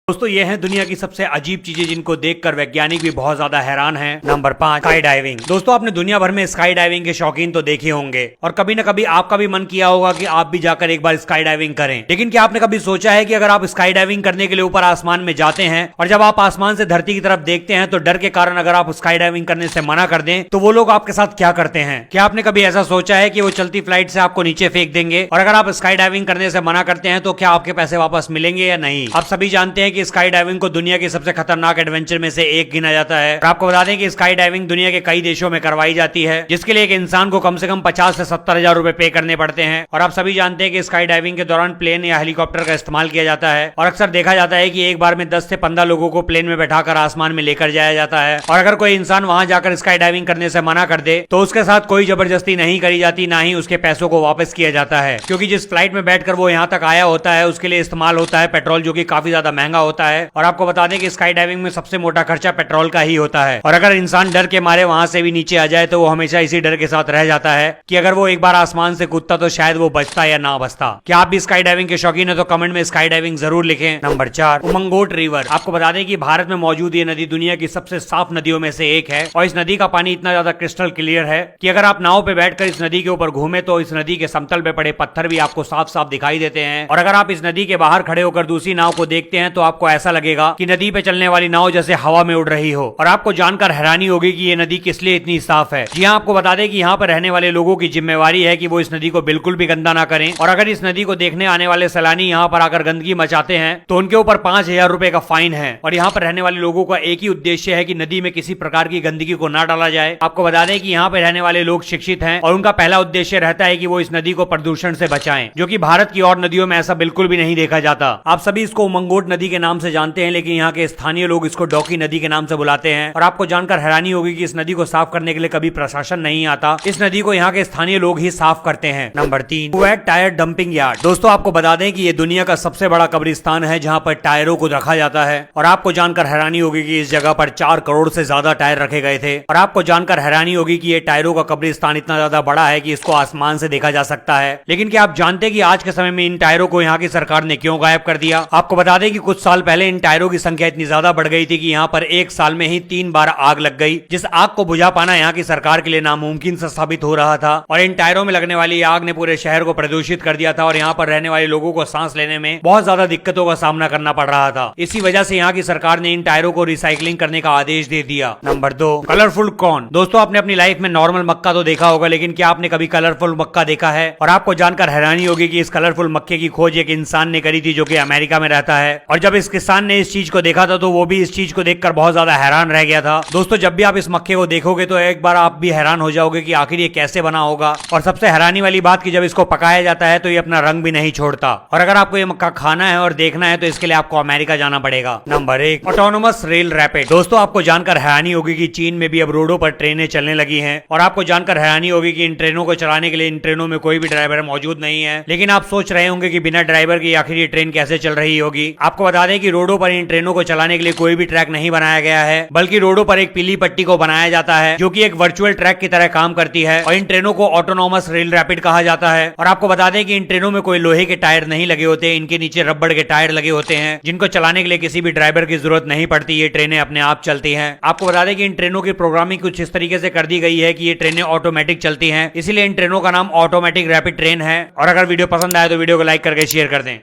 दोस्तों ये हैं दुनिया की सबसे अजीब चीजें जिनको देखकर वैज्ञानिक भी बहुत ज्यादा हैरान हैं। Number 5, sky diving. दोस्तों आपने दुनिया भर में स्काई डाइविंग के शौकीन तो देखे होंगे और कभी न कभी आपका भी मन किया होगा कि आप भी जाकर एक बार स्काई डाइविंग करें। लेकिन क्या आपने कभी सोचा है कि अगर आप स्काई डाइविंग करने के लिए ऊपर आसमान में जाते हैं और जब आप आसमान से धरती की तरफ देखते हैं तो डर के कारण अगर आप स्काई डाइविंग करने से मना कर दें तो वो लोग आपके साथ क्या करते हैं? क्या आपने कभी ऐसा सोचा है कि वो चलती फ्लाइट से आपको नीचे फेंक देंगे? और अगर आप स्काई डाइविंग करने से मना करते हैं तो क्या आपके पैसे वापस मिलेंगे या नहीं? आप सभी जानते हैं कि स्काई डाइविंग को दुनिया की सबसे खतरनाक एडवेंचर में से एक गिना जाता है। और आपको बता दें कि स्काई डाइविंग दुनिया के कई देशों में करवाई जाती है, जिसके लिए एक इंसान को कम से कम 50 से 70 हजार रुपए पे करने पड़ते हैं। और आप सभी जानते हैं कि स्काई डाइविंग के दौरान प्लेन या हेलीकॉप्टर का इस्तेमाल किया जाता है और अक्सर देखा जाता है कि एक बार में 10 से 15 लोगों को प्लेन में बैठाकर आसमान में लेकर जाया जाता है। और अगर कोई इंसान वहां जाकर स्काई डाइविंग करने से मना कर दे तो उसके साथ कोई जबरदस्ती नहीं करी जाती, ना ही उसके पैसों को वापस किया जाता है, क्योंकि जिस फ्लाइट में बैठकर वो यहाँ तक आया होता है उसके लिए इस्तेमाल होता है पेट्रोल, जो कि काफी ज्यादा महंगा होता है। और आपको बता दें कि स्काई डाइविंग में सबसे मोटा खर्चा पेट्रोल का ही होता है। और अगर इंसान डर के मारे वहां से भी नीचे आ जाए तो वो हमेशा इसी डर के साथ रह जाता है कि अगर वो एक बार आसमान से कूदता तो शायद वो बचता या ना बचता। क्या आप भी स्काई डाइविंग के शौकीन है तो कमेंट में स्काई डाइविंग जरूर लिखें। Number 4, Umngot river. आपको बता दें कि भारत में मौजूद ये नदी दुनिया की सबसे साफ नदियों में से एक है और इस नदी का पानी इतना ज्यादा क्रिस्टल क्लियर है कि अगर आप नाव पे बैठकर इस नदी के ऊपर घूमे तो इस नदी के समतल पे पड़े पत्थर भी आपको साफ साफ दिखाई देते हैं। और अगर आप इस नदी के बाहर खड़े होकर दूसरी नाव को देखते हैं तो आपको ऐसा लगेगा कि नदी पे चलने वाली नाव जैसे हवा में उड़ रही हो। और आपको जानकर हैरानी होगी कि ये नदी किस लिए इतनी साफ है। जी हाँ, आपको बता दें कि यहाँ पर रहने वाले लोगों की जिम्मेवारी है कि वो इस नदी को बिल्कुल भी गंदा ना करें। और अगर इस नदी को देखने आने वाले सैलानी यहाँ पर आकर गंदगी मचाते हैं तो उनके ऊपर 5,000 रुपए का फाइन है। और यहाँ पर रहने वाले लोगों का एक ही उद्देश्य है कि नदी में किसी प्रकार की गंदगी को ना डाला जाए। आपको बता दें कि यहाँ पर रहने वाले लोग शिक्षित हैं और उनका पहला उद्देश्य रहता है कि वो इस नदी को प्रदूषण से बचाएं, जो कि भारत की और नदियों में ऐसा बिल्कुल भी नहीं देखा जाता। आप सभी इसको उमंगोट नदी के नाम से जानते हैं, लेकिन यहाँ के स्थानीय लोग इसको डॉकी नदी के नाम से बुलाते हैं। और आपको जानकर हैरानी होगी कि इस नदी को साफ करने के लिए कभी प्रशासन नहीं आता, इस नदी को यहाँ के स्थानीय लोग ही साफ करते हैं। Number 3, Kuwait tyre dumping yard. दोस्तों आपको बता दें कि ये दुनिया का सबसे बड़ा कब्रिस्तान है जहाँ पर टायरों को रखा जाता है। और आपको जानकर हैरानी होगी कि इस जगह पर 4 करोड़ से ज्यादा टायर रखे गए थे। और आपको जानकर हैरानी होगी कि ये टायरों का कब्रिस्तान इतना ज्यादा बड़ा है कि इसको आसमान से देखा जा सकता है। लेकिन क्या आप जानते हैं कि आज के समय में इन टायरों को यहाँ की सरकार ने क्यों गायब कर दिया? आपको बता दें कि कुछ साल पहले इन टायरों की संख्या इतनी ज्यादा बढ़ गई थी कि यहाँ पर एक साल में ही 3 बार आग लग गई, जिस आग को बुझा पाना यहाँ की सरकार के लिए नामुमकिन सा साबित हो रहा था। और इन टायरों में लगने वाली आग ने पूरे शहर को प्रदूषित कर दिया था और यहाँ पर रहने वाले लोगों को सांस लेने में बहुत ज्यादा दिक्कतों का सामना करना पड़ रहा था। इसी वजह से यहाँ की सरकार ने इन टायरों को रिसाइकलिंग करने का आदेश दे दिया। Number 2, colourful corn. दोस्तों आपने अपनी लाइफ में नॉर्मल मक्का तो देखा होगा, लेकिन क्या आपने कभी कलरफुल मक्का देखा है? और आपको जानकर हैरानी होगी कि इस कलरफुल मक्के की खोज एक इंसान ने करी थी जो कि अमेरिका में रहता है। और जब इस किसान ने इस चीज को देखा था तो वो भी इस चीज को देखकर बहुत ज्यादा हैरान रह गया था। दोस्तों जब भी आप इस मक्के को देखोगे तो एक बार आप भी हैरान हो जाओगे कि आखिर ये कैसे बना होगा। और सबसे हैरानी वाली बात कि जब इसको पकाया जाता है तो ये अपना रंग भी नहीं छोड़ता। और अगर आपको ये मक्का खाना है और देखना है तो इसके लिए आपको अमेरिका जाना पड़ेगा। Number 1, autonomous rail rapid. दोस्तों आपको जानकर हैरानी होगी कि चीन में भी अब रोडों पर ट्रेनें चलने लगी हैं। और आपको जानकर हैरानी होगी कि इन ट्रेनों को चलाने के लिए इन ट्रेनों में कोई भी ड्राइवर मौजूद नहीं है। लेकिन आप सोच रहे होंगे कि बिना ड्राइवर के आखिर ये ट्रेन कैसे चल रही होगी। आपको बता दें कि रोडों पर इन ट्रेनों को चलाने के लिए कोई भी ट्रैक नहीं बनाया गया है, बल्कि रोडों पर एक पीली पट्टी को बनाया जाता है जो कि एक वर्चुअल ट्रैक की तरह काम करती है। और इन ट्रेनों को ऑटोनोमस रेल रैपिड कहा जाता है। और आपको बता दें कि इन ट्रेनों में कोई लोहे के टायर नहीं लगे होते, इनके नीचे रबड़ के टायर लगे होते हैं जिनको चलाने के लिए किसी भी ड्राइवर की जरूरत नहीं पड़ती। ये ट्रेनें अपने आप चलती हैं। आपको बता दें कि इन ट्रेनों की प्रोग्रामिंग कुछ इस तरीके से कर दी गई है कि ये ट्रेनें ऑटोमेटिक चलती हैं, इसीलिए इन ट्रेनों का नाम ऑटोमेटिक रैपिड ट्रेन है। और अगर वीडियो पसंद आए तो वीडियो को लाइक करके शेयर कर दें।